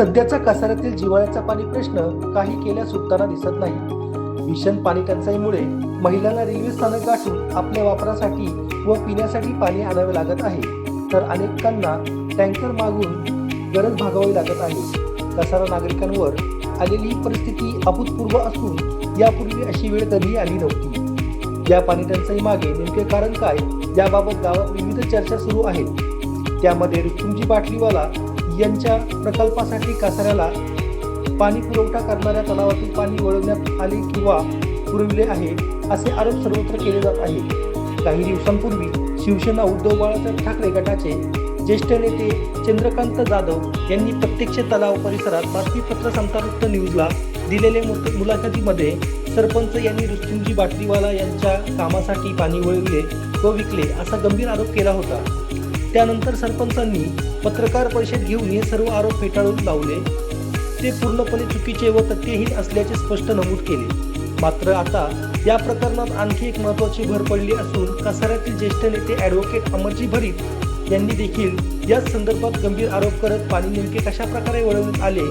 सध्याचा कसाऱ्यातील जिव्हाळ्याचा पाणी प्रश्न काही केल्या सुटताना दिसत नाही. भीषण पाणी टंचाईमुळे महिलांना रेल्वे स्थानक गाठून आपल्या वापरासाठी व पिण्यासाठी पाणी आणावे लागत आहे, तर अनेकांना टँकर मागून गरज भागवावी लागत आहे. कसारा नागरिकांवर आलेली ही परिस्थिती अभूतपूर्व असून यापूर्वी अशी वेळ कधीही आली नव्हती. या पाणी टंचाई मागे नेमके कारण काय, याबाबत गावात विविध चर्चा सुरू आहेत. त्यामध्ये रुस्तुमजी बाटलीवाला यांच्या प्रकल्पासाठी कसाऱ्याला पाणी पुरवठा करणाऱ्या तलावातील पाणी वळवण्यात आले किंवा पुरविले आहे असे आरोप सर्वत्र केले जात आहेत. काही दिवसांपूर्वी शिवसेना उद्धव बाळासाहेब ठाकरे गटाचे ज्येष्ठ नेते चंद्रकांत जाधव यांनी प्रत्यक्ष तलाव परिसरात बातमीपत्र संतावृत्त न्यूजला दिलेल्या मुलाखतीमध्ये सरपंच यांनी रुस्तुमजी बाटलीवाला यांच्या कामासाठी पाणी वळविले व विकले असा गंभीर आरोप केला होता. त्यानंतर सरपंचांनी पत्रकार परिषद घेऊन हे सर्व आरोप फेटाळून लावले. ते पूर्णपणे चुकीचे व तथ्यहीन असल्याचे स्पष्ट नमूद केले. मात्र आता या प्रकरणात आणखी एक महत्त्वाची भर पडली असून कसाऱ्यातील ज्येष्ठ नेते ॲडव्होकेट अमरजी भरीत यांनी देखील याच संदर्भात गंभीर आरोप करत पाणी नेमके कशा प्रकारे वळवण्यात आले,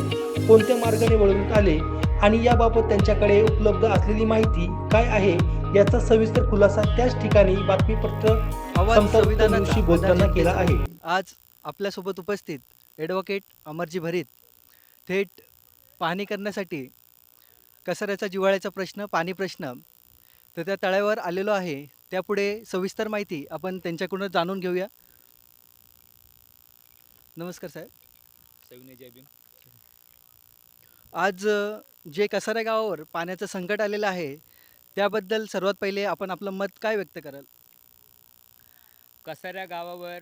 कोणत्या मार्गाने वळवण्यात आले आणि याबाबत त्यांच्याकडे उपलब्ध असलेली माहिती काय आहे याचा सविस्तर खुलासा त्याच ठिकाणी बातमीपत्र संतावृत्त बोलताना केला आहे. आज आपल्यासोबत उपस्थित ॲडव्होकेट अमरजी भरीत थेट पाहणी करण्यासाठी कसाऱ्याचा जिव्हाळ्याचा प्रश्न, पाणी प्रश्न तर त्या तळ्यावर आलेलो आहे. त्यापुढे सविस्तर माहिती आपण त्यांच्याकडून जाणून घेऊया. नमस्कार साहेब. सविनय जय भीम. आज जे कसारा गावावर पाण्याचं संकट आलेलं आहे त्याबद्दल सर्वात पहिले आपण आपलं मत काय व्यक्त कराल? कसाऱ्या गावावर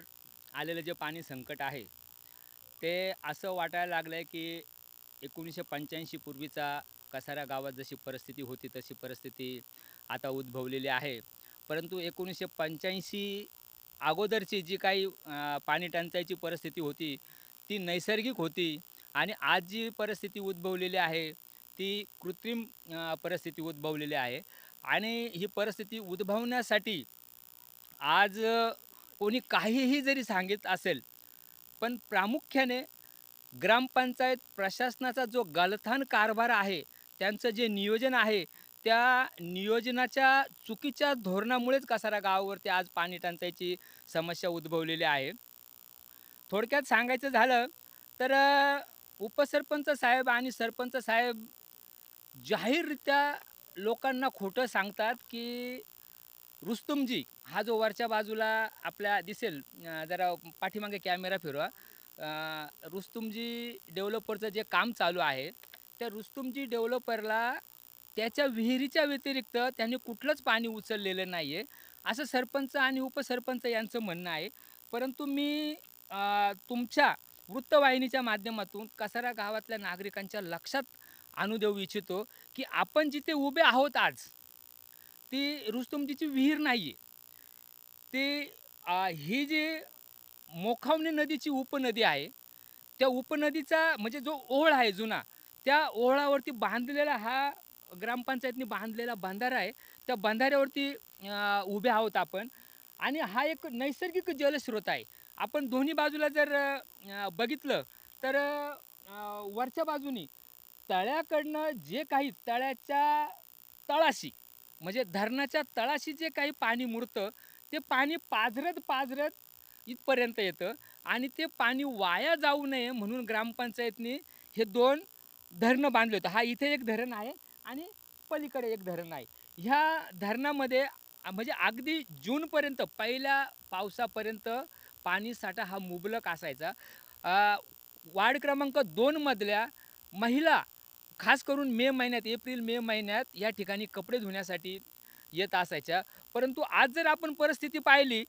आलेलं जे पाणी संकट आहे ते असं वाटायला लागलं आहे की 1985 पूर्वीचा कसारा गावात जशी परिस्थिती होती तशी परिस्थिती आता उद्भवलेली आहे. परंतु 1985 अगोदरची जी काही पाणी टंचाईची परिस्थिती होती ती नैसर्गिक होती आणि आज जी परिस्थिती उद्भवलेली आहे ती कृत्रिम परिस्थिती उद्भवलेली आहे. आणि ही परिस्थिती उद्भवण्यासाठी आज कोणी काहीही जरी सांगितलं असेल, पण प्रामुख्याने ग्रामपंचायत प्रशासनाचा जो गलथान कारभार आहे, त्यांचं जे नियोजन आहे, त्या नियोजनाच्या चुकीच्या धोरणामुळेच कसारा गावावरती आज पाणी टंचाईची समस्या उद्भवलेली आहे. थोडक्यात सांगायचं झालं तर उपसरपंच साहेब आणि सरपंच साहेब जाहीररित्या लोकांना खोटं सांगतात की रुस्तुमजी हा जो वरच्या बाजूला आपल्या दिसेल, जरा पाठीमागे कॅमेरा फिरवा, रुस्तुमजी डेव्हलपरचं जे काम चालू आहे त्या रुस्तुमजी डेव्हलपरला त्याच्या विहिरीच्या व्यतिरिक्त त्यांनी कुठलंच पाणी उचललेलं नाही आहे असं सरपंच आणि उपसरपंच यांचं म्हणणं आहे. परंतु मी तुमच्या वृत्तवाहिनीच्या माध्यमातून कसारा गावातल्या नागरिकांच्या लक्षात आणू देऊ इच्छितो की आपण जिथे उभे आहोत आज ती रुस्तुमजीची विहीर नाही आहे. ते ही जी मोखावणे नदीची उपनदी आहे त्या उपनदीचा म्हणजे जो ओळ आहे जुना, त्या ओळावरती बांधलेला हा ग्रामपंचायतने बांधलेला बंधारा आहे. त्या बंधाऱ्यावरती उभे आहोत आपण आणि हा एक नैसर्गिक जलस्रोत आहे. आपण दोन्ही बाजूला जर बघितलं तर वरच्या बाजूनी तळ्याकडनं जे काही तळ्याच्या तळाशी म्हणजे धरणाच्या तळाशी जे काही पाणी मुरतं ते पाणी पाझरत इथपर्यंत येतं आणि ते पाणी वाया जाऊ नये म्हणून ग्रामपंचायतने हे दोन धरणं बांधले होतं. हा इथे एक धरण आहे आणि पलीकडे एक धरण आहे. ह्या धरणामध्ये म्हणजे अगदी जूनपर्यंत पहिल्या पावसापर्यंत पाणी साठा हा मुबलक असायचा. वार्ड क्रमांक 2 मधल्या महिला खास करून मे महिन्यात, एप्रिल मे महिन्यात या ठिकाणी कपडे धुण्यासाठी येत असायच्या. परंतु आज जर आपण परिस्थिती पाहिली,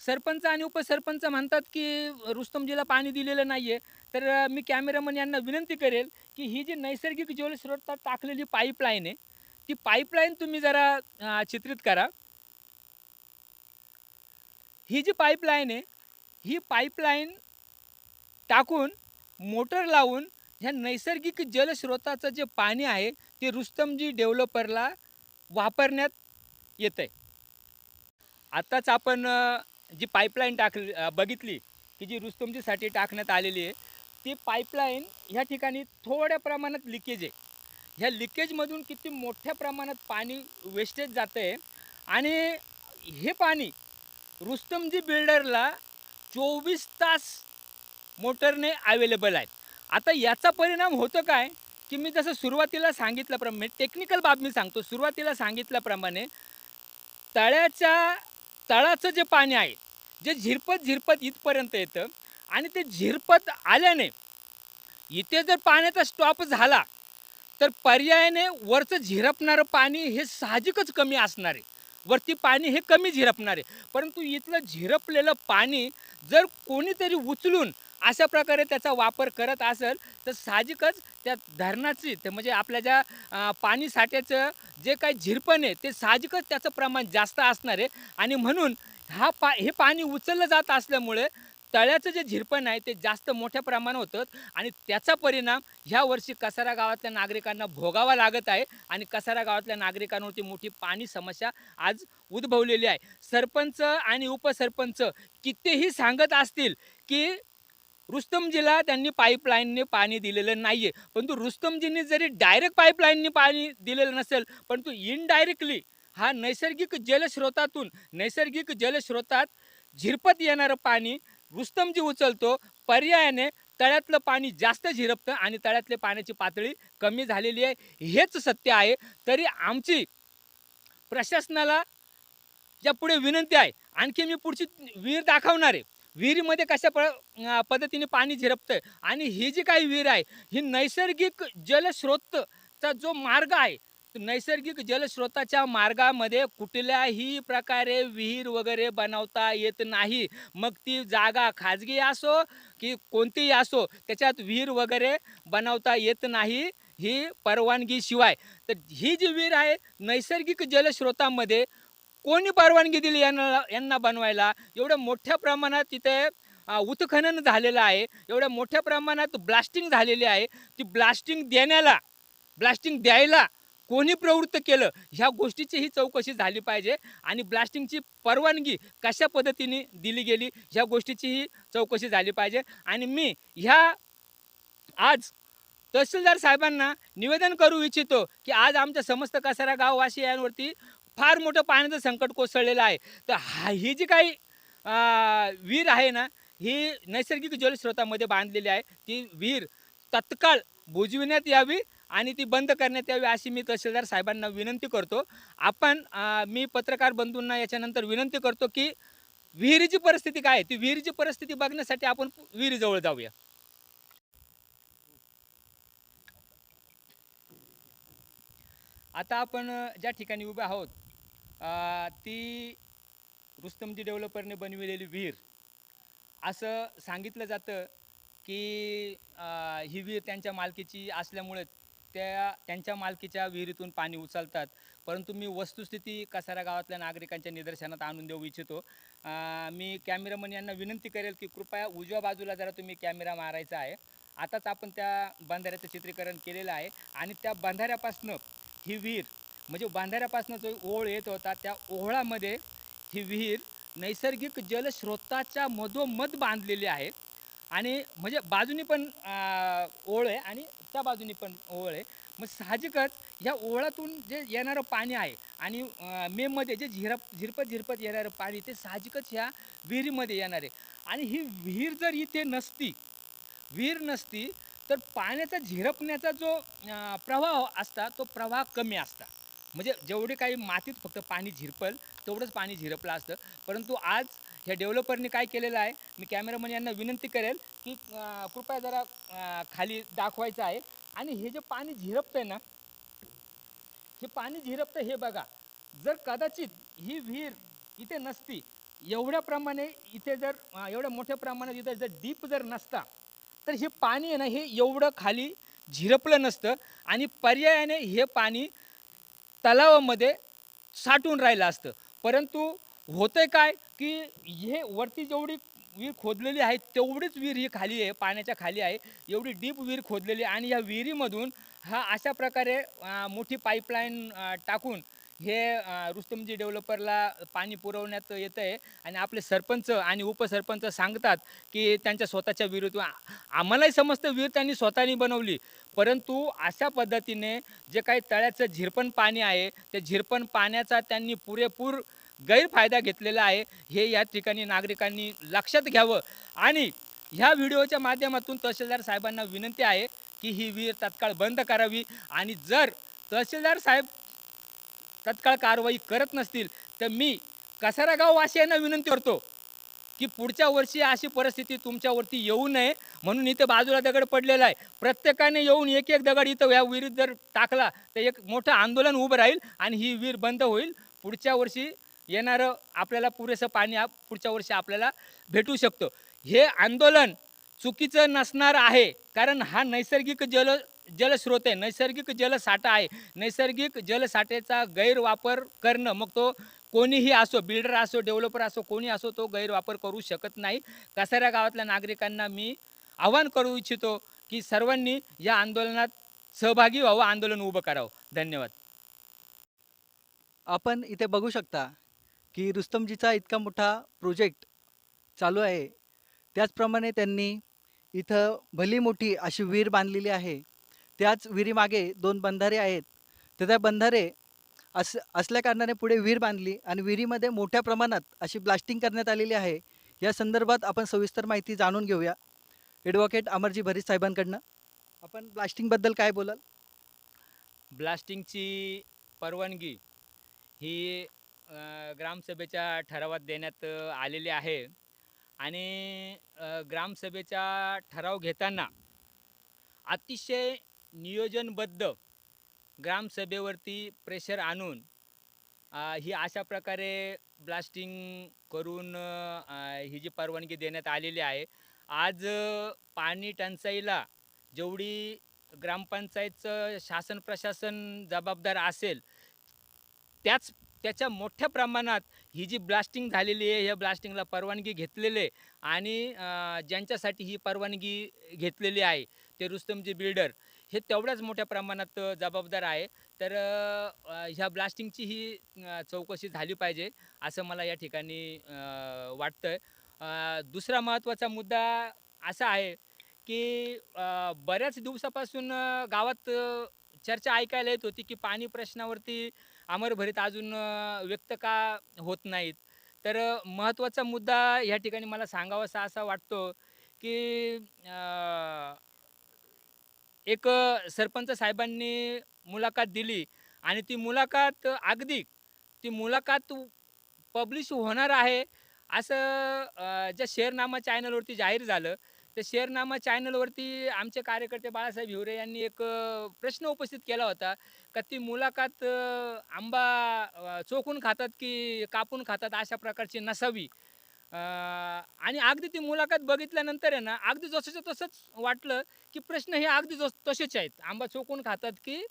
सरपंच आणि उपसरपंच म्हणतात की रुस्तुमजीला पाणी दिलेलं नाही आहे. तर मी कॅमेरामन यांना विनंती करेल की ही जी नैसर्गिक जलस्रोतात टाकलेली पाईपलाईन आहे ती पाईपलाईन तुम्ही जरा चित्रित करा. ही जी पाईपलाईन आहे ही पाईपलाईन टाकून मोटर लावून ह्या नैसर्गिक जलस्रोताचं जे पाणी आहे ते रुस्तुमजी डेव्हलपरला वापरण्यात येतं आहे. आत्ताच आपण जी पाईपलाईन बघितली की जी रुस्तुमजीसाठी टाकण्यात आलेली आहे ती पाईपलाईन ह्या ठिकाणी थोड्या प्रमाणात लिकेज आहे. ह्या लिकेजमधून किती मोठ्या प्रमाणात पाणी वेस्टेज जातं आहे आणि हे पाणी रुस्तमजी बिल्डरला 24 तास मोटरने अवेलेबल आहे. आता याचा परिणाम होतो काय, की मी जसं सुरुवातीला सांगितल्याप्रमाणे टेक्निकल बाब मी सांगतो. सुरुवातीला सांगितल्याप्रमाणे तळाचं जे पाणी आहे, जे झिरपत इथपर्यंत येतं आणि ते झिरपत आल्याने इथे जर पाण्याचा स्टॉप झाला तर पर्यायाने वरचं झिरपणारं पाणी हे साहजिकच कमी असणार आहे. वरती पाणी हे कमी झिरपणार आहे. परंतु इथलं झिरपलेलं पाणी जर कोणीतरी उचलून अशा प्रकारे त्याचा वापर करत असेल तर साहजिकच त्या धरणाची ते म्हणजे आपल्या ज्या पाणी साठ्याचं जे काही झिरपण आहे ते साहजिकच त्याचं प्रमाण जास्त असणार आहे आणि म्हणून हे पाणी उचललं जात असल्यामुळे तळ्याचं जे झिरपण आहे ते जास्त मोठ्या प्रमाणात होतं आणि त्याचा परिणाम ह्या वर्षी कसारा गावातल्या नागरिकांना भोगावा लागत आहे आणि कसारा गावातल्या नागरिकांवरती मोठी पाणी समस्या आज उद्भवलेली आहे. सरपंच आणि उपसरपंच कितीही सांगत असतील की रुस्तमजीला त्यांनी पाईपलाईनने पाणी दिलेलं नाही आहे, परंतु रुस्तमजींनी जरी डायरेक्ट पाईपलाईनने पाणी दिलेलं नसेल परंतु इनडायरेक्टली हा नैसर्गिक जलस्रोतात झिरपत येणारं पाणी रुस्तमजी उचलतो. पर्यायाने तळ्यातलं पाणी जास्त झिरपतं आणि तळ्यातल्या पाण्याची पातळी कमी झालेली आहे. हेच सत्य आहे. तरी आमची प्रशासनाला यापुढे विनंती आहे. आणखी मी पुढची विहीर दाखवणार आहे. विहिरीमध्ये कशा पद्धतीने पाणी झिरपतंय आणि ही जी काही विहीर आहे ही नैसर्गिक जलस्रोतचा जो मार्ग आहे नैसर्गिक जलस्रोताच्या मार्गामध्ये कुठल्याही प्रकारे विहीर वगैरे बनवता येत नाही. मग ती जागा खाजगी असो की कोणतीही असो त्याच्यात विहीर वगैरे बनवता येत नाही ही परवानगीशिवाय. तर ही जी विहीर आहे नैसर्गिक जलस्रोतामध्ये कोणी परवानगी दिली यांना बनवायला? एवढ्या मोठ्या प्रमाणात तिथे उत्खनन झालेलं आहे, एवढ्या मोठ्या प्रमाणात ब्लास्टिंग झालेली आहे. ती ब्लास्टिंग द्यायला कोणी प्रवृत्त केलं ह्या गोष्टीचीही चौकशी झाली पाहिजे आणि ब्लास्टिंगची परवानगी कशा पद्धतीने दिली गेली ह्या गोष्टीचीही चौकशी झाली पाहिजे. आणि मी आज तहसीलदार साहेबांना निवेदन करू इच्छितो की आज आमच्या समस्त कसारा गाववासियांवरती फार मोठं पाण्याचं संकट कोसळलेलं आहे. तर ही जी काही विहीर आहे ना ही नैसर्गिक जलस्रोतामध्ये बांधलेली आहे. ती विहीर तत्काळ बुजविण्यात यावी आणि ती बंद करण्यात यावी अशी मी तहसीलदार साहेबांना विनंती करतो. मी पत्रकार बंधूंना याच्यानंतर विनंती करतो की विहिरीची परिस्थिती काय आहे ती विहिरीची परिस्थिती बघण्यासाठी आपण विहिरीजवळ जाऊया. आता आपण ज्या ठिकाणी उभे आहोत ती रुस्तमजी डेव्हलपरने बनविलेली विहीर. असं सांगितलं जातं की ही विहीर त्यांच्या मालकीची असल्यामुळे त्यांच्या मालकीच्या विहिरीतून पाणी उचलतात. परंतु मी वस्तुस्थिती कसारा गावातल्या नागरिकांच्या निदर्शनात आणून देऊ इच्छितो. मी कॅमेरामन यांना विनंती करेल की कृपया उजव्या बाजूला जरा तुम्ही कॅमेरा मारायचा आहे. आताच आपण त्या बंधाऱ्याचं चित्रीकरण केलेलं आहे आणि त्या बंधाऱ्यापासनं ही विहीर म्हणजे बंधाऱ्यापासनं जो ओळ येत होता त्या ओळामध्ये ही विहीर नैसर्गिक जलस्रोताच्या मधोमध बांधलेली आहे आणि म्हणजे बाजूनी पण ओळ आहे आणि त्या बाजूनी पण ओळ आहे. मग साहजिकच ह्या ओळातून जे येणारं पाणी आहे आणि मेमध्ये जे झिरपत येणारं पाणी ते साहजिकच ह्या विहिरीमध्ये येणार आहे. आणि ही विहीर जर इथे विहीर नसती तर पाण्याचा झिरपण्याचा जो प्रवाह असता तो प्रवाह कमी असता. म्हणजे जेवढे काही मातीत फक्त पाणी झिरपल तेवढंच पाणी झिरपलं असतं. परंतु आज ह्या डेव्हलपरने काय केलेलं आहे मी कॅमेरामन यांना विनंती करेल की कृपया जरा खाली दाखवायचं आहे. आणि हे जे पाणी झिरपतंय ना हे पाणी झिरपतं हे बघा. जर कदाचित ही विहीर इथे नसती एवढ्या मोठ्या प्रमाणात इथे जर डीप जर नसता तर हे पाणी आहे ना हे एवढं खाली झिरपलं नसतं आणि पर्यायाने हे पाणी तलावामध्ये साठून राहिलं असतं. परंतु होतंय काय की हे वरती जेवढी विहीर खोदलेली आहे तेवढीच विहीर ही खाली आहे पाण्याच्या खाली आहे. एवढी डीप विहीर खोदलेली आणि ह्या विहिरीमधून अशा प्रकारे मोठी पाईपलाईन टाकून हे रुस्तमजी डेव्हलपरला पाणी पुरवण्यात येतं आहे आणि आपले सरपंच आणि उपसरपंच सांगतात की त्यांच्या स्वतःच्या विहिरीतून आम्हालाही समजतं विहीर त्यांनी स्वतःनी बनवली, परंतु अशा पद्धतीने जे काही तळ्याचं झिरपण पाणी आहे त्या झिरपण पाण्याचा त्यांनी पुरेपूर गैरफायदा घेतलेला आहे. हे या ठिकाणी नागरिकांनी लक्षात घ्यावं आणि ह्या व्हिडिओच्या माध्यमातून तहसीलदार साहेबांना विनंती आहे की ही विहीर तात्काळ बंद करावी आणि जर तहसीलदार साहेब तत्काळ कारवाई करत नसतील तर मी कसारा गाववासियांना विनंती करतो की पुढच्या वर्षी अशी परिस्थिती तुमच्यावरती येऊ नये म्हणून इथं बाजूला दगड पडलेला आहे. प्रत्येकाने येऊन एक एक दगड इथं या विहिरीत जर टाकला तर एक मोठं आंदोलन उभं राहील आणि ही विहीर बंद होईल. पुढच्या वर्षी येणारं आपल्याला पुरेसं पाणी पुढच्या वर्षी आपल्याला भेटू शकतं. हे आंदोलन चुकीचं नसणार आहे कारण हा नैसर्गिक जलस्रोत आहे, नैसर्गिक जलसाठा आहे. नैसर्गिक जलसाठ्याचा गैरवापर करणं मग तो कोणीही असो, बिल्डर असो, डेव्हलपर असो, कोणी असो, तो गैरवापर करू शकत नाही. कसारा गावातल्या नागरिकांना मी आवाहन करू इच्छितो की सर्वांनी या आंदोलनात सहभागी व्हावं, आंदोलन उभं करावं. धन्यवाद. आपण इथे बघू शकता की रुस्तमजीचा इतका मोठा प्रोजेक्ट चालू आहे. त्याचप्रमाणे त्यांनी इथं भली मोठी अशी विहीर बांधलेली आहे. त्याच विहिरीमागे 2 बंधारे आहेत. तर त्या बंधारे असल्या कारणाने पुढे विहीर बांधली आणि विहिरीमध्ये मोठ्या प्रमाणात अशी ब्लास्टिंग करण्यात आलेली आहे. या संदर्भात आपण सविस्तर माहिती जाणून घेऊया ॲडव्होकेट अमरजी भरीत साहेबांकडनं. आपण ब्लास्टिंगबद्दल काय बोलाल? ब्लास्टिंगची परवानगी ही ग्रामसभेच्या ठरावात देण्यात आलेली आहे आणि ग्रामसभेचा ठराव घेताना अतिशय नियोजनबद्ध ग्रामसभेवरती प्रेशर आणून ही अशा प्रकारे ब्लास्टिंग करून ही जी परवानगी देण्यात आलेली आहे. आज पाणी टंचाईला जेवढी ग्रामपंचायतचं शासन प्रशासन जबाबदार असेल त्याच्या मोठ्या प्रमाणात ही जी ब्लास्टिंग झालेली आहे, या ब्लास्टिंगला परवानगी घेतलेली आहे आणि ज्यांच्यासाठी ही परवानगी घेतलेली आहे ते रुस्तमजी बिल्डर हे तेवढ्याच मोठ्या प्रमाणात जबाबदार आहे. तर ह्या ब्लास्टिंगची ही चौकशी झाली पाहिजे असं मला या ठिकाणी वाटतंय. दुसरा महत्त्वाचा मुद्दा असा आहे की बऱ्याच दिवसापासून गावात चर्चा ऐकायला येत होती की पाणी प्रश्नावरती अमरभरीत अजून व्यक्त का होत नाहीत. तर महत्त्वाचा मुद्दा ह्या ठिकाणी मला सांगावासा असा वाटतो की एक सरपंच साहेबांनी मुलाखत दिली आणि ती मुलाखत पब्लिश होणार आहे असं ज्या शेअरनामा चॅनलवरती जाहीर झालं. त्या शेअरनामा चॅनलवरती आमचे कार्यकर्ते बाळासाहेब हिवरे यांनी एक प्रश्न उपस्थित केला होता का ती मुलाखत आंबा चोखून खातात की कापून खातात अशा प्रकारची नसावी. आणि अगदी ती मुलाखत बघितल्यानंतर आहे ना, अगदी जसंच्या तसंच वाटलं की प्रश्न हे अगदी तसेच आहेत. आंबा चोखून खातात की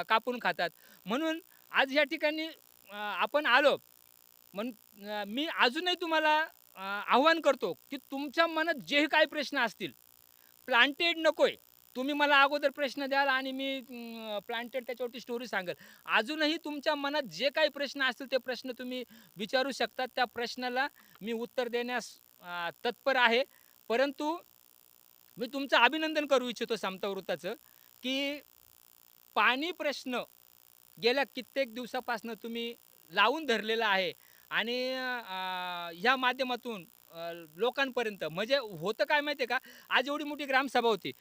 कापून खातात. म्हणून आज या ठिकाणी आपण आलो. म्हणून मी अजूनही तुम्हाला आव्हान करतो की तुमच्या मनात जे काही प्रश्न असतील, प्लांटेड नकोय. तुम्ही मला अगोदर प्रश्न द्याल आणि मी प्लांटेड त्याच्यावरती स्टोरी सांगेल. अजूनही तुमच्या मनात जे काही प्रश्न असतील ते प्रश्न तुम्ही विचारू शकता. त्या प्रश्नाला मी उत्तर देण्यास तत्पर आहे. परंतु मी तुमचं अभिनंदन करू इच्छितो समता वृत्ताचं की पाणी प्रश्न गेल्या कित्येक दिवसापासून तुम्ही लावून धरलेला आहे आणि ह्या माध्यमातून लोकांपर्यंत म्हणजे होतं काय माहिती आहे का, आज एवढी मोठी ग्रामसभा होती.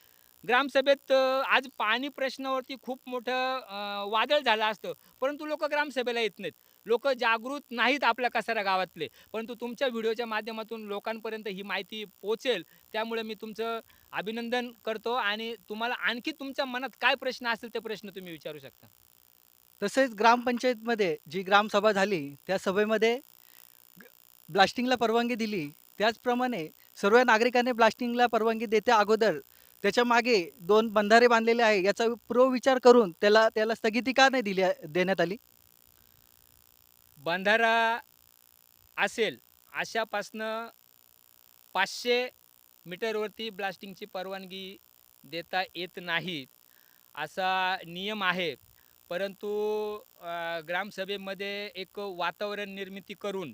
ग्रामसभेत आज पाणी प्रश्नावरती खूप मोठं वादळ झालं असतं, परंतु लोकं ग्रामसभेला येत नाहीत. लोकं जागृत नाहीत आपल्या कसारा गावातले. परंतु तुमच्या व्हिडिओच्या माध्यमातून लोकांपर्यंत ही माहिती पोहोचेल. त्यामुळे मी तुमचं अभिनंदन करतो आणि तुम्हाला आणखी तुमच्या मनात काय प्रश्न असतील ते प्रश्न तुम्ही विचारू शकता. तसेच ग्रामपंचायतमध्ये जी ग्रामसभा झाली त्या सभेमध्ये ब्लास्टिंगला परवानगी दिली. त्याचप्रमाणे सर्व नागरिकांनी ब्लास्टिंगला परवानगी देत्या अगोदर त्याच्या मागे 2 बंधारे बांधलेले आहे याचा विचार करून त्याला स्थगिती का नाही देण्यात आली? बंधारा असेल अशापासनं 500 मीटरवरती ब्लास्टिंगची परवानगी देता येत नाही असा नियम आहे. परंतु ग्रामसभेमध्ये एक वातावरण निर्मिती करून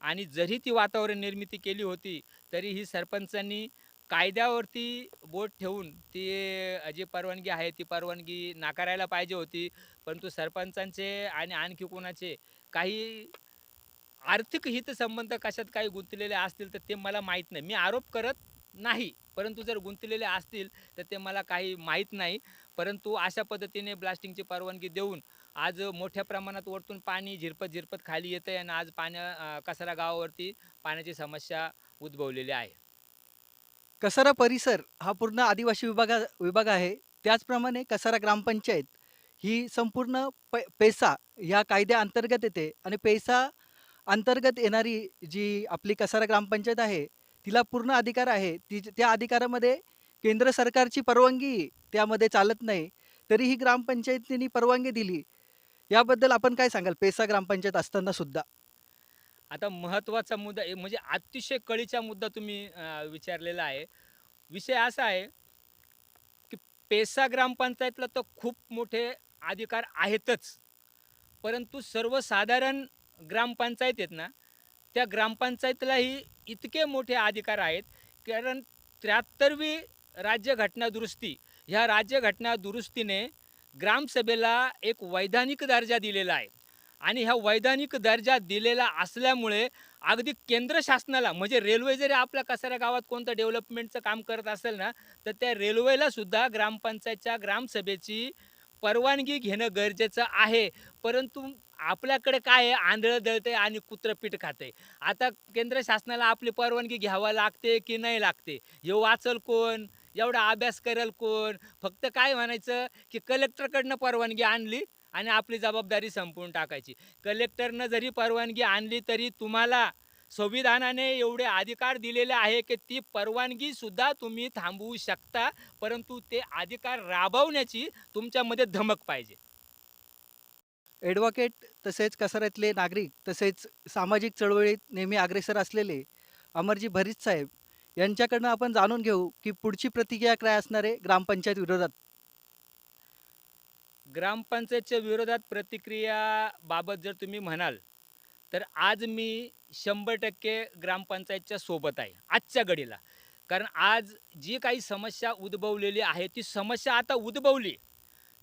आणि जरी ती वातावरण निर्मिती केली होती, तरीही सरपंचांनी कायद्यावरती बोट ठेवून ती जी परवानगी आहे, ती परवानगी नाकारायला पाहिजे होती. परंतु सरपंचांचे आणि आणखी कोणाचे काही आर्थिक हितसंबंध कशात काही गुंतलेले असतील, तर ते मला माहीत नाही. मी आरोप करत नाही, परंतु जर गुंतलेले असतील, तर ते मला काही माहीत नाही. परंतु अशा पद्धतीने ब्लास्टिंगची परवानगी देऊन आज मोठ्या प्रमाणात वरतून पाणी झिरपत खाली येतंय आणि आज कसारा गावावरती पाण्याची समस्या उद्भवलेली आहे. कसारा परिसर हा पूर्ण आदिवासी विभाग आहे. त्याचप्रमाणे कसारा ग्रामपंचायत ही संपूर्ण पेसा ह्या कायद्याअंतर्गत येते आणि पेसा अंतर्गत येणारी जी आपली कसारा ग्रामपंचायत आहे, तिला पूर्ण अधिकार आहे. त्या अधिकारामध्ये केंद्र सरकारची परवानगी त्यामध्ये चालत नाही. तरीही ग्रामपंचायतीने परवानगी दिली. याबद्दल आपण काय सांगाल पेसा ग्रामपंचायत असताना सुद्धा? आता महत्त्वाचा मुद्दा म्हणजे अतिशय कळीचा मुद्दा तुम्ही विचारलेला आहे. विषय असा आहे की पेसा ग्रामपंचायतला तर खूप मोठे अधिकार आहेतच. परंतु सर्वसाधारण ग्रामपंचायत आहेत ना, त्या ग्रामपंचायतीलाही इतके मोठे अधिकार आहेत. कारण 73वी राज्यघटना दुरुस्ती, ह्या राज्यघटना दुरुस्तीने ग्रामसभेला एक वैधानिक दर्जा दिलेला आहे. आणि ह्या वैधानिक दर्जा दिलेला असल्यामुळे अगदी केंद्र शासनाला म्हणजे रेल्वे जरी आपल्या कसारा गावात कोणतं डेव्हलपमेंटचं काम करत असेल ना, तर त्या रेल्वेला सुद्धा ग्रामपंचायतच्या ग्रामसभेची परवानगी घेणं गरजेचं आहे. परंतु आपल्याकडे काय आहे, आंधळं दळतंय आणि कुत्रं पीठ खातंय. आता केंद्र शासनाला आपली परवानगी घ्यावी लागते की नाही लागते, हे वाचल कोण? एवढा अभ्यास करेल कोण? फक्त काय म्हणायचं की कलेक्टरकडनं परवानगी आणली आणि आपली जबाबदारी संपवून टाकायची. कलेक्टरनं जरी परवानगी आणली तरी तुम्हाला संविधानाने एवढे अधिकार दिलेले आहे की ती परवानगी सुद्धा तुम्ही थांबवू शकता. परंतु ते अधिकार राबवण्याची तुमच्यामध्ये धमक पाहिजे. ॲडव्होकेट तसेच कसाऱ्यातले नागरिक तसेच सामाजिक चळवळीत नेहमी अग्रेसर असलेले अमरजी भरीत साहेब यांच्याकडनं आपण जाणून घेऊ की पुढची प्रतिक्रिया काय असणार आहे ग्रामपंचायत विरोधात. ग्रामपंचायतच्या विरोधात प्रतिक्रियाबाबत जर तुम्ही म्हणाल, तर आज मी 100% ग्रामपंचायतच्या सोबत आहे, आजच्या घडीला. कारण आज जी काही समस्या उद्भवलेली आहे, ती समस्या आता उद्भवली.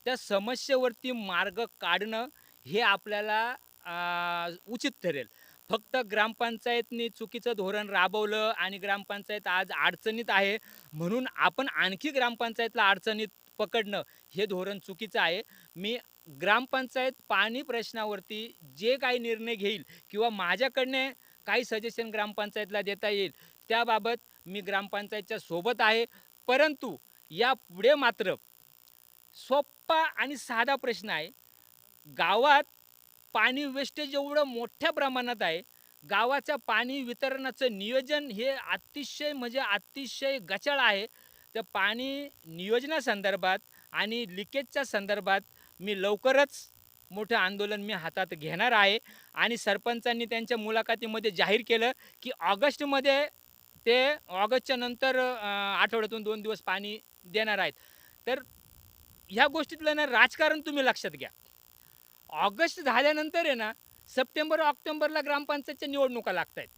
त्या समस्येवरती मार्ग काढणं हे आपल्याला उचित ठरेल. फक्त ग्रामपंचायतनी चुकीचं धोरण राबवलं आणि ग्रामपंचायत आज अडचणीत आहे, म्हणून आपण आणखी ग्रामपंचायतला अडचणीत पकडणं हे धोरण चुकीचं आहे. मी ग्रामपंचायत पाणी प्रश्नावरती जे काही निर्णय घेईल किंवा माझ्याकडने काही सजेशन ग्रामपंचायतला देता येईल, त्याबाबत मी ग्रामपंचायतच्या सोबत आहे. परंतु यापुढे मात्र सोप्पा आणि साधा प्रश्न आहे. गावात पाणी वेस्टेज एवढं मोठ्या प्रमाणात आहे. गावाच्या पाणी वितरणाचं नियोजन हे अतिशय म्हणजे अतिशय गचाळ आहे. त्या पाणी नियोजनासंदर्भात आणि लिकेजच्या संदर्भात मी लवकरच मोठं आंदोलन मी हातात घेणार आहे. आणि सरपंचांनी त्यांच्या मुलाखतीमध्ये जाहीर केलं की ऑगस्टमध्ये ते ऑगस्टच्या नंतर आठवड्यातून 2 दिवस पाणी देणार आहेत. तर ह्या गोष्टीतलं ना राजकारण तुम्ही लक्षात घ्या. ऑगस्ट झाल्यानंतर आहे ना, सप्टेंबर-ऑक्टोबरला ग्रामपंचायतच्या निवडणुका लागतायत.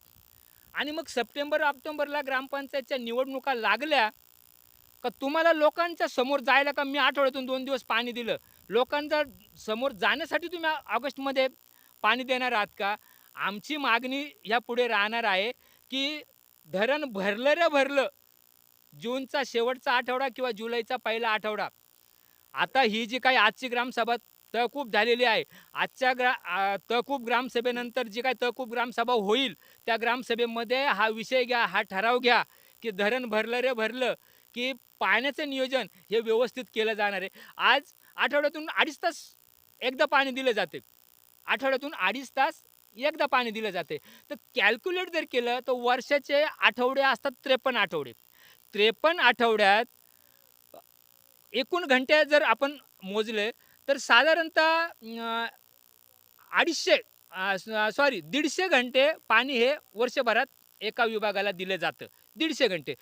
आणि मग सप्टेंबर-ऑक्टोबरला ग्रामपंचायतच्या निवडणुका लागल्या का तुम्हाला लोकांच्या समोर जायला का मी आठवड्यातून 2 दिवस पाणी दिलं. लोकांच्या समोर जाण्यासाठी तुम्ही ऑगस्टमध्ये पाणी देणार आहात का? आमची मागणी यापुढे राहणार आहे की धरण भरलं रे भरलं. जूनचा शेवटचा आठवडा किंवा जुलैचा पहिला आठवडा. आता ही जी काही आजची ग्रामसभा तहकूब झालेली आहे. तहकूब ग्रामसभेनंतर जी काही तहकूब ग्रामसभा होईल, त्या ग्रामसभेमध्ये हा विषय घ्या, हा ठराव घ्या की धरण भरलं रे भरलं, की पाण्याचं नियोजन हे व्यवस्थित केलं जाणार आहे. आज आठवड्यातून 2.5 तास एकदा पाणी दिलं जाते. आठवड्यातून 2.5 तास एकदा पाणी दिलं जाते. तर कॅल्क्युलेट जर केलं तर वर्षाचे आठवडे असतात 53 आठवडे. 53 आठवड्यात एकूण घंटे जर आपण मोजले तर साधारणतः 150 घंटे पाणी हे वर्षभरात एका विभागाला दिलं जातं. 150 घंटे.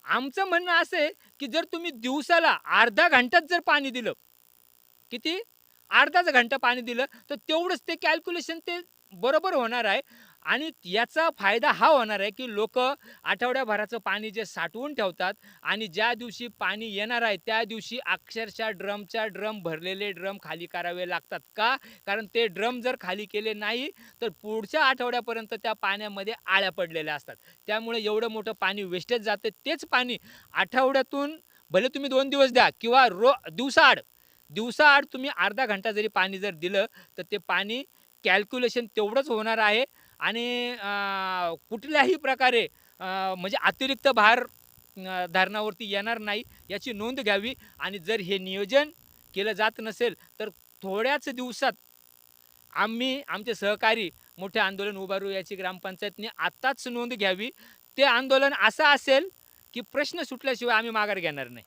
आमचं म्हणणं असं आहे की जर तुम्ही दिवसाला अर्धा घंट्यात जर पाणी दिलं, किती? अर्धाच घंटा पाणी दिलं तर तेवढंच ते कॅल्क्युलेशन ते बरोबर होणार आहे. आणि याचा फायदा हा होणार आहे, की लोकं आठवड्याभराचं पाणी जे साठवून ठेवतात आणि ज्या दिवशी पाणी येणार आहे, त्या दिवशी अक्षरशः ड्रमच्या ड्रम भरलेले ड्रम खाली करावे लागतात. का? कारण ते ड्रम जर खाली केले नाही, तर पुढच्या आठवड्यापर्यंत त्या पाण्यामध्ये आळ्या पडलेल्या असतात. त्यामुळे एवढं मोठं पाणी वेस्टेज जातं. तेच पाणी आठवड्यातून भले तुम्ही 2 दिवस द्या किंवा दिवसाआड तुम्ही अर्धा घंटा जरी पाणी जर दिलं, तर ते पाणी कॅल्क्युलेशन तेवढंच होणार आहे आणि कुठल्याही प्रकारे म्हणजे अतिरिक्त भार धरणावरती येणार नाही, याची नोंद घ्यावी. आणि जर हे नियोजन केलं जात नसेल, तर थोड्याच दिवसात आम्ही आमचे सहकारी मोठे आंदोलन उभारू याची ग्रामपंचायतने आत्ताच नोंद घ्यावी. ते आंदोलन असं असेल, की प्रश्न सुटल्याशिवाय आम्ही माघार घेणार नाही.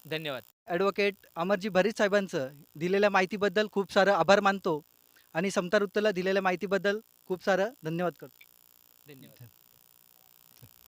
धन्यवाद. ॲडव्होकेट अमरजी भरीत साहेबांचं दिलेल्या माहितीबद्दल खूप सारं आभार मानतो आणि समता वृत्तला दिलेल्या माहितीबद्दल खूप सारं धन्यवाद करतो. धन्यवाद.